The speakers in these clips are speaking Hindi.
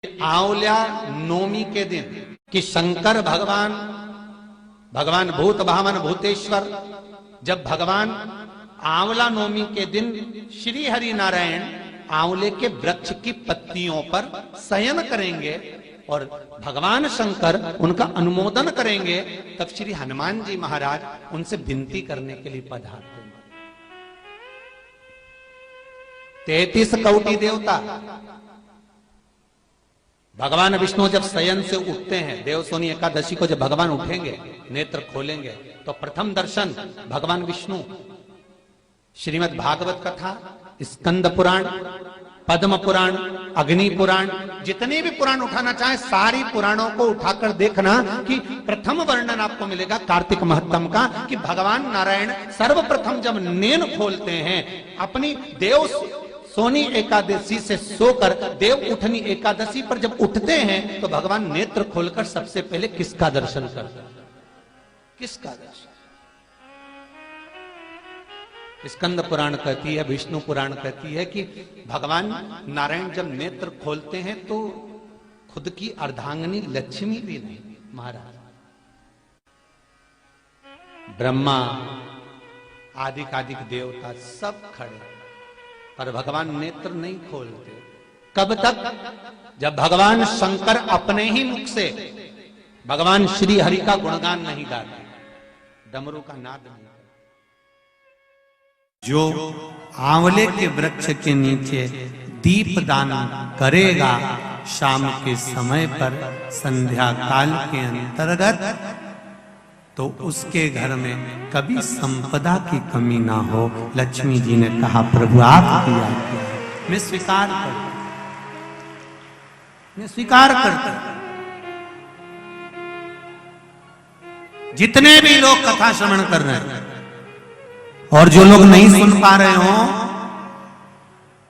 आंवल्या नवमी के दिन कि शंकर भगवान भूत भावन भूतेश्वर जब भगवान आंवला नवमी के दिन श्री हरि नारायण आंवले के वृक्ष की पत्तियों पर शयन करेंगे और भगवान शंकर उनका अनुमोदन करेंगे, तब श्री हनुमान जी महाराज उनसे विनती करने के लिए पधारते हैं। 33 कौटी देवता भगवान विष्णु जब शयन से उठते हैं, देवसोनी एकादशी को जब भगवान उठेंगे, नेत्र खोलेंगे, तो प्रथम दर्शन भगवान विष्णु श्रीमद् भागवत कथा, स्कंद पुराण, पद्म पुराण, अग्नि पुराण, जितने भी पुराण उठाना चाहे सारी पुराणों को उठाकर देखना कि प्रथम वर्णन आपको मिलेगा कार्तिक महत्तम का कि भगवान नारायण सर्वप्रथम जब नेन खोलते हैं अपनी देव सोनी एकादशी से सोकर देव उठनी एकादशी पर जब उठते हैं तो भगवान नेत्र खोलकर सबसे पहले किसका दर्शन करते हैं? किसका दर्शन? स्कंद पुराण कहती है, विष्णु पुराण कहती है कि भगवान नारायण जब नेत्र खोलते हैं तो खुद की अर्धांगिनी लक्ष्मी भी नहीं, महाराज ब्रह्मा आदिक देवता सब खड़े, पर भगवान नेत्र नहीं खोलते। कब तक? जब भगवान शंकर अपने ही मुख से भगवान श्री हरि का गुणगान नहीं गाते, डमरू का नाद नहीं। जो आंवले के वृक्ष के नीचे दीप दान करेगा शाम के समय पर संध्या काल के अंतर्गत, तो उसके घर में कभी संपदा की कमी ना हो। लक्ष्मी जी ने कहा प्रभु आपकी आज्ञा है, मैं स्वीकार करता, मैं स्वीकार करता। जितने भी लोग कथा श्रवण कर रहे हैं और जो लोग नहीं सुन पा रहे हो,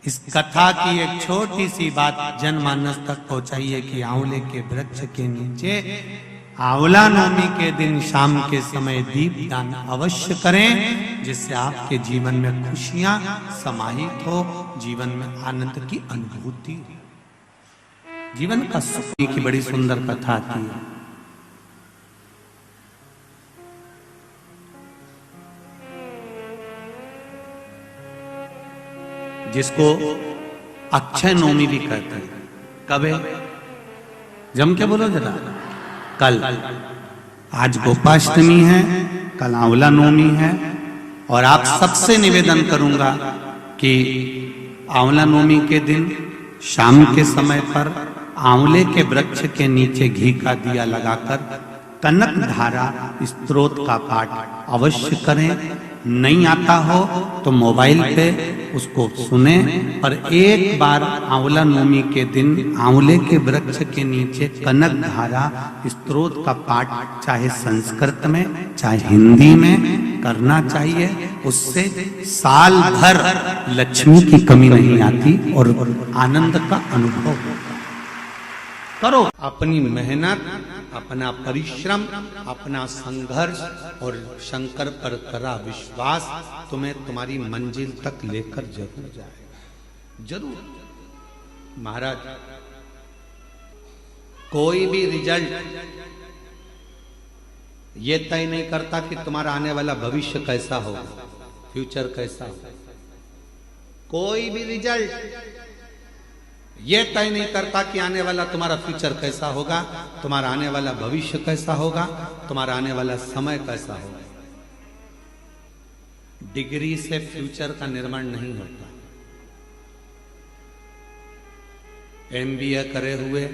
इस कथा की एक छोटी सी बात जनमानस तक पहुंचाइए कि आंवले के वृक्ष के नीचे आंवला नवमी के दिन शाम के समय दीप दान अवश्य करें, जिससे आपके जीवन में खुशियां समाहित हो, जीवन में आनंद की अनुभूति, जीवन का सुख की बड़ी सुंदर कथा आती है। जिसको अक्षय नवमी भी कहते हैं। कब है? जम के बोलो जरा। कल। आज गोपाष्टमी है, कल आंवला नवमी है, और आप सबसे निवेदन करूंगा कि आंवला नवमी के दिन शाम के समय पर आंवले के वृक्ष के नीचे घी का दिया लगाकर कनक धारा स्तोत्र का पाठ अवश्य करें। नहीं आता हो तो मोबाइल पे उसको सुने, पर एक बार आंवला नवमी के दिन आंवले के वृक्ष के नीचे कनक धारा स्तोत्र का पाठ चाहे संस्कृत में चाहे हिंदी में करना चाहिए। उससे साल भर लक्ष्मी की कमी नहीं आती और आनंद का अनुभव करो। अपनी मेहनत, अपना परिश्रम, अपना संघर्ष और शंकर पर करा विश्वास तुम्हें तुम्हारी मंजिल तक लेकर जरूर जाएगा, जरूर। महाराज कोई भी रिजल्ट ये तय नहीं करता कि तुम्हारा आने वाला भविष्य कैसा होगा, फ्यूचर कैसा होगा। कोई भी रिजल्ट ये तय नहीं करता कि आने वाला तुम्हारा फ्यूचर कैसा होगा, तुम्हारा आने वाला भविष्य कैसा होगा, तुम्हारा आने वाला समय कैसा होगा। डिग्री से फ्यूचर का निर्माण नहीं होता। एमबीए करे हुए,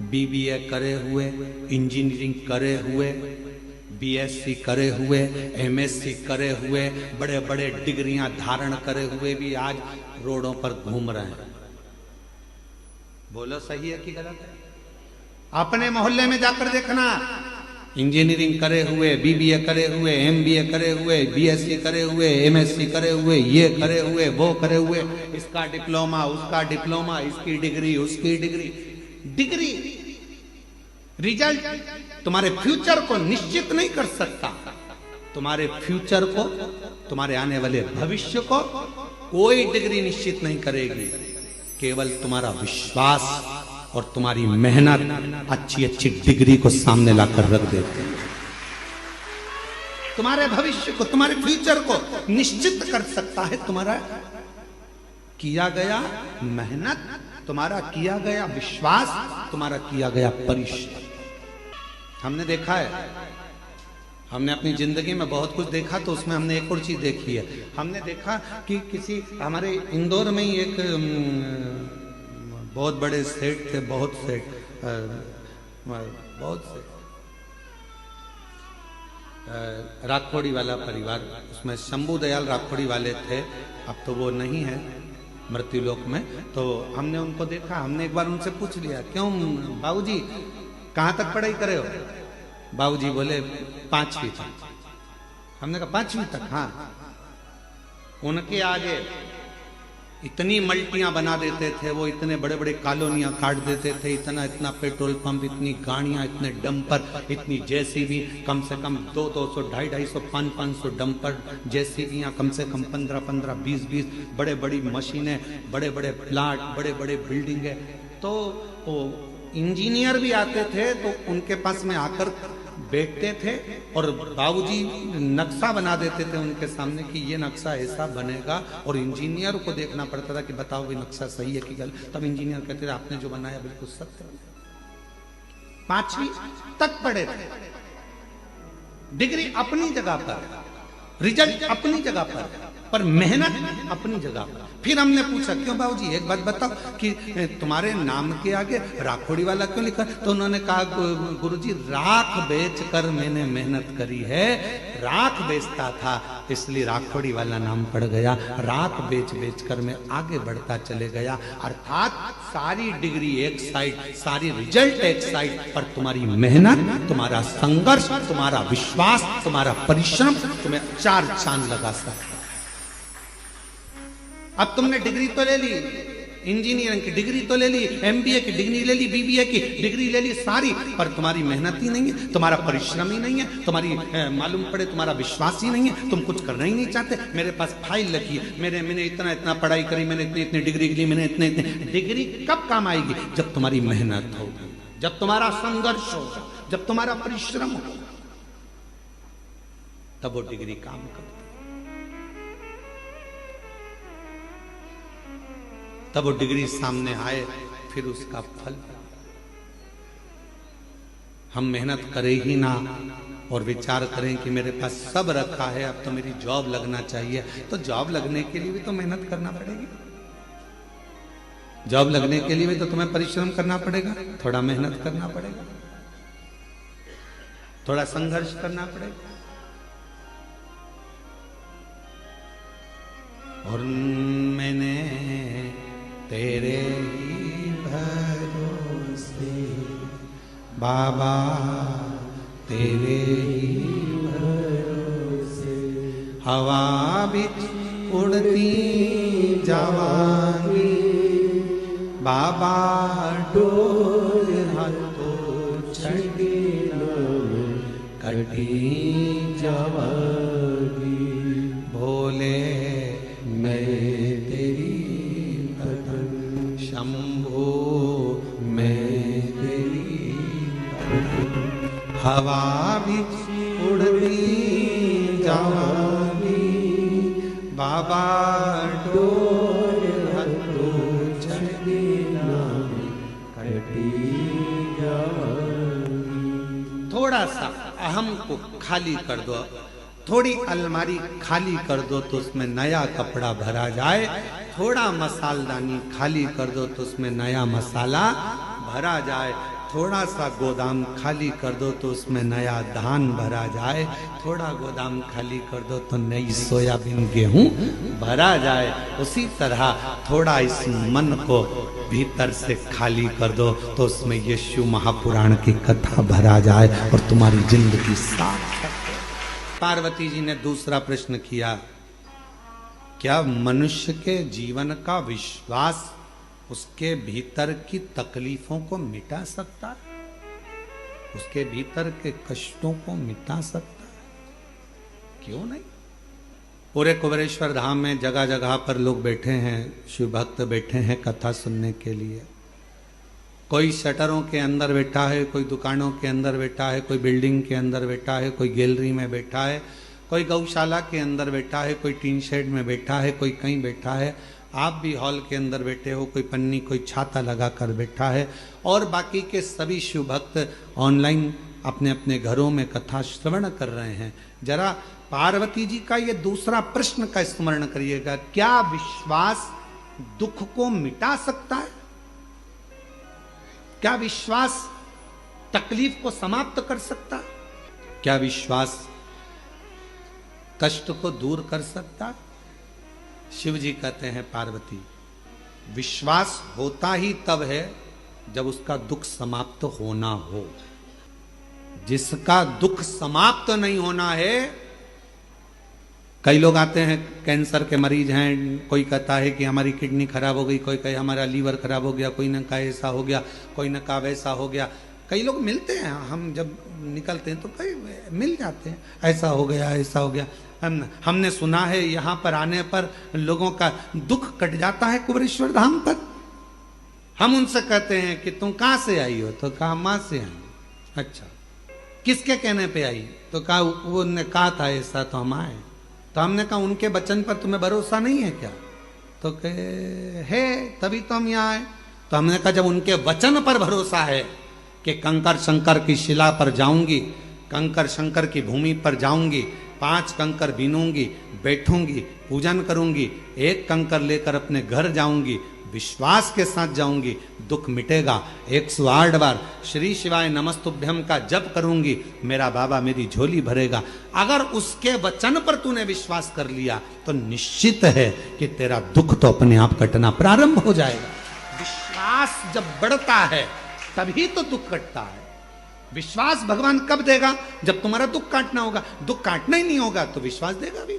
बीबीए करे हुए, इंजीनियरिंग करे हुए, बीएससी करे हुए, एमएससी करे हुए, बड़े बड़े डिग्रियां धारण करे हुए भी आज रोडों पर घूम रहे हैं। बोलो सही है कि गलत है? अपने मोहल्ले में जाकर देखना, इंजीनियरिंग करे हुए, बीबीए करे हुए, एमबीए करे हुए, बीएससी करे हुए, एमएससी करे हुए, ये करे हुए, वो करे हुए, इसका डिप्लोमा, उसका डिप्लोमा, इसकी डिग्री, उसकी डिग्री। डिग्री रिजल्ट तुम्हारे फ्यूचर को निश्चित नहीं कर सकता। तुम्हारे फ्यूचर को, तुम्हारे आने वाले भविष्य को कोई डिग्री निश्चित नहीं करेगी। केवल तुम्हारा विश्वास और तुम्हारी मेहनत अच्छी अच्छी डिग्री को सामने लाकर रख देते हैं। तुम्हारे भविष्य को, तुम्हारे फ्यूचर को निश्चित कर सकता है तुम्हारा किया गया मेहनत, तुम्हारा किया गया विश्वास, तुम्हारा किया गया परिश्रम। हमने देखा है, हमने अपनी जिंदगी में बहुत कुछ देखा, तो उसमें हमने एक और चीज देखी है। हमने देखा कि किसी हमारे इंदौर में ही एक बहुत बड़े सेठ थे, बहुत से राखोड़ी वाला परिवार, उसमें शंभू दयाल राखोड़ी वाले थे। अब तो वो नहीं है मृत्युलोक में। तो हमने उनको देखा, हमने एक बार उनसे पूछ लिया, क्यों बाबूजी कहाँ तक पढ़ाई करे हो? बाबूजी बोले 5वीं तक। हमने कहा 5वीं तक? हाँ। उनके आगे इतनी मल्टियां बना देते थे वो, इतने बड़े बड़े कॉलोनियां काट देते थे, इतना इतना पेट्रोल पंप, इतनी गाड़ियां, इतने डंपर, इतनी जेसीबी, कम से कम 200, 250, 500 डंपर, जेसीबियां, कम से कम 15, 20 बड़े बड़ी मशीनें, बड़े बड़े प्लाट, बड़े बड़े बिल्डिंगें। तो वो इंजीनियर भी आते थे तो उनके पास में आकर बैठते थे और बाबूजी नक्शा बना देते थे उनके सामने कि ये नक्शा ऐसा बनेगा, और इंजीनियर को देखना पड़ता था कि बताओ ये नक्शा सही है कि गलत। तब इंजीनियर कहते थे आपने जो बनाया बिल्कुल सत्य। 5वीं तक पढ़े थे, डिग्री अपनी जगह पर, रिजल्ट अपनी जगह पर मेहनत अपनी जगह पर। फिर हमने पूछा, क्यों बाबूजी एक बात बताओ कि तुम्हारे नाम के आगे राखोड़ी वाला क्यों लिखा? तो उन्होंने कहा, गुरुजी राख बेचकर मैंने मेहनत करी है, राख बेचता था इसलिए राखोड़ी वाला नाम पड़ गया, राख बेच बेच कर मैं आगे बढ़ता चले गया। अर्थात सारी डिग्री एक साइड, सारी रिजल्ट एक साइड, पर तुम्हारी मेहनत, तुम्हारा संघर्ष, तुम्हारा विश्वास, तुम्हारा परिश्रम तुम्हें 4 चांद लगा सकता है। अब तुमने डिग्री तो ले ली, इंजीनियरिंग की डिग्री तो ले ली, एमबीए की डिग्री ले ली, बीबीए की डिग्री ले ली सारी, पर तुम्हारी मेहनत ही नहीं है, तुम्हारा परिश्रम ही नहीं है, तुम्हारी मालूम पड़े तुम्हारा विश्वास ही नहीं है, तुम कुछ करना ही नहीं चाहते। मेरे पास फाइल रखी है, मैंने इतना पढ़ाई करी, मैंने इतनी डिग्री ली, मैंने इतने डिग्री कब काम आएगी? जब तुम्हारी मेहनत होगी, जब तुम्हारा संघर्ष होगा, जब तुम्हारा परिश्रम होगा, तब वो डिग्री काम करती, तब वो डिग्री सामने आए, फिर उसका फल। हम मेहनत करें ही ना और विचार करें कि मेरे पास सब रखा है, अब तो मेरी जॉब लगना चाहिए, तो जॉब लगने के लिए भी तो मेहनत करना पड़ेगी। जॉब लगने के लिए भी तो तुम्हें परिश्रम करना पड़ेगा, थोड़ा मेहनत करना पड़ेगा, थोड़ा संघर्ष करना पड़ेगा। और मैंने तेरे ही भरोसे बाबा, तेरे ही भरोसे हवा बिच उड़ती जवानी, बाबा डोर हाथों छड़ी कटी जवानी, भोले मैं तेरी शंभो मैं तेरी हवा बिच उड़ती जवानी, बाबा डोर हाथों छड़ी कटी जवानी। थोड़ा सा अहम को खाली कर दो, थोड़ी अलमारी खाली कर दो तो उसमें नया कपड़ा भरा जाए, थोड़ा मसालदानी खाली कर दो तो उसमें नया मसाला भरा जाए, थोड़ा सा गोदाम खाली कर दो तो उसमें नया धान भरा जाए, थोड़ा गोदाम खाली कर दो तो नई सोयाबीन गेहूं भरा जाए। उसी तरह थोड़ा इस मन को भीतर से खाली कर दो तो उसमें यीशु महापुराण की कथा भरा जाए और तुम्हारी जिंदगी सार्थक। पार्वती जी ने दूसरा प्रश्न किया, क्या मनुष्य के जीवन का विश्वास उसके भीतर की तकलीफों को मिटा सकता है? उसके भीतर के कष्टों को मिटा सकता है? क्यों नहीं? पूरे कुबेरेश्वर धाम में जगह जगह पर लोग बैठे हैं, शिव भक्त बैठे हैं कथा सुनने के लिए। कोई शटरों के अंदर बैठा है, कोई दुकानों के अंदर बैठा है, कोई बिल्डिंग के अंदर बैठा है, कोई गैलरी में बैठा है, कोई गौशाला के अंदर बैठा है, कोई टीन शेड में बैठा है, कोई कहीं बैठा है। आप भी हॉल के अंदर बैठे हो, कोई पन्नी कोई छाता लगा कर बैठा है, और बाकी के सभी शिव भक्त ऑनलाइन अपने अपने घरों में कथा श्रवण कर रहे हैं। जरा पार्वती जी का ये दूसरा प्रश्न का स्मरण करिएगा, क्या विश्वास दुख को मिटा सकता है? क्या विश्वास तकलीफ को समाप्त कर सकता है? क्या विश्वास कष्ट को दूर कर सकता है? शिव जी कहते हैं पार्वती, विश्वास होता ही तब है जब उसका दुख समाप्त होना हो। जिसका दुख समाप्त नहीं होना है, कई लोग आते हैं कैंसर के मरीज हैं, कोई कहता है कि हमारी किडनी खराब हो गई, कोई कहे हमारा लीवर खराब हो गया, कोई न कहा ऐसा हो गया, कोई न कहा वैसा हो गया। कई लोग मिलते हैं, हम जब निकलते हैं तो कई मिल जाते हैं, ऐसा हो गया ऐसा हो गया। हमने सुना है यहाँ पर आने पर लोगों का दुख कट जाता है कुबेरेश्वर धाम पर। हम उनसे कहते हैं कि तुम कहाँ से आई हो? तो कहा माँ से आई। अच्छा, किसके कहने पे आई? तो कहा उन्होंने कहा था ऐसा तो हम आए। तो हमने कहा उनके वचन पर तुम्हें भरोसा नहीं है क्या? तो कहे है, तभी तो हम यहाँ आए। तो हमने कहा जब उनके वचन पर भरोसा है कि कंकर शंकर की शिला पर जाऊंगी, कंकर शंकर की भूमि पर जाऊंगी, 5 कंकर बीनूंगी, बैठूंगी, पूजन करूंगी, 1 कंकर लेकर अपने घर जाऊंगी, विश्वास के साथ जाऊंगी, दुख मिटेगा। 108 बार श्री शिवाय नमस्तुभ्यम का जप करूंगी, मेरा बाबा मेरी झोली भरेगा। अगर उसके वचन पर तूने विश्वास कर लिया तो निश्चित है कि तेरा दुख तो अपने आप कटना प्रारंभ हो जाएगा। विश्वास जब बढ़ता है तभी तो दुख कटता है। विश्वास भगवान कब देगा? जब तुम्हारा दुख काटना होगा। दुख काटना ही नहीं होगा तो विश्वास देगा भी?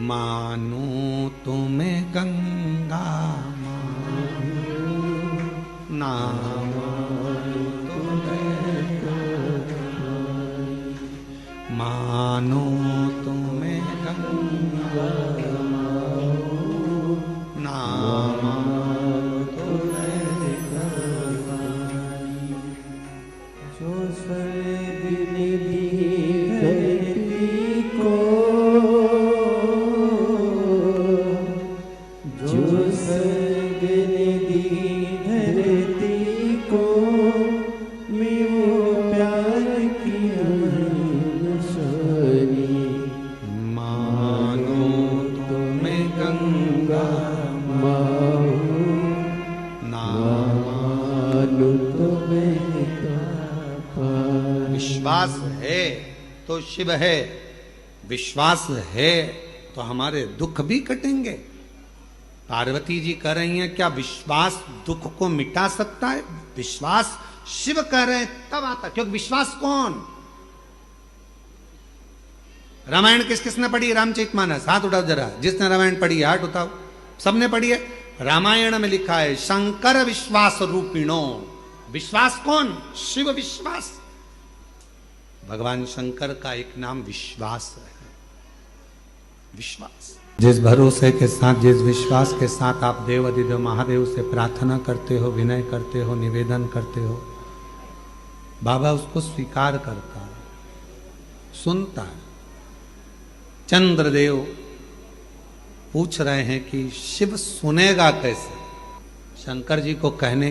मानो तुम्हें गंगा ना मानो तुम्हें गंगा ना विश्वास है तो शिव है, विश्वास है तो हमारे दुख भी कटेंगे। पार्वती जी कह रही हैं क्या विश्वास दुख को मिटा सकता है? विश्वास शिव कह रहे हैं तब आता, क्योंकि विश्वास कौन? रामायण किस किसने पढ़ी? रामचरितमानस, हाथ उठाओ जरा। जिसने रामायण पढ़ी है हाथ उठाओ। सबने पढ़ी है। रामायण में लिखा है शंकर विश्वास रूपिणो। विश्वास कौन? शिव विश्वास। भगवान शंकर का एक नाम विश्वास है। विश्वास, जिस भरोसे के साथ, जिस विश्वास के साथ आप देव अधिदेव महादेव से प्रार्थना करते हो, विनय करते हो, निवेदन करते हो, बाबा उसको स्वीकार करता है, सुनता है। चंद्रदेव पूछ रहे हैं कि शिव सुनेगा कैसे? शंकर जी को कहने